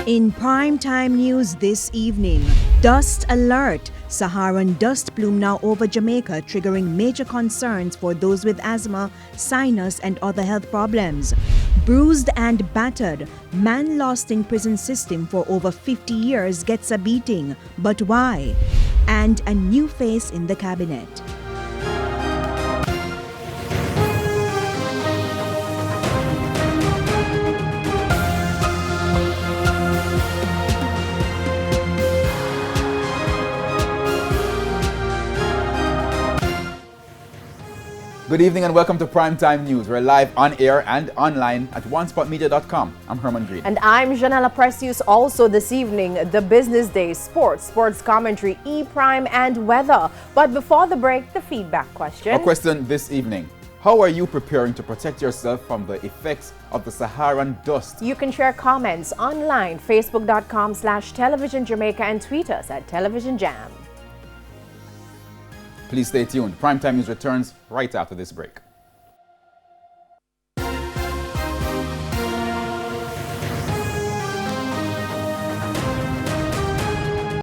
In primetime news this evening, dust alert. Saharan dust plume now over Jamaica, triggering major concerns for those with asthma, sinus, and other health problems. Bruised and battered, man lost in prison system for over 50 years gets a beating. But why? And a new face in the cabinet. Good evening and welcome to Primetime News. We're live on air and online at onespotmedia.com. I'm Herman Green. And I'm Janella Precious. Also this evening, the business day, sports commentary, E-Prime and weather. But before the break, the feedback question. Our question this evening: how are you preparing to protect yourself from the effects of the Saharan dust? You can share comments online, facebook.com/Television Jamaica, and tweet us at Television Jam. Please stay tuned. Primetime News returns right after this break.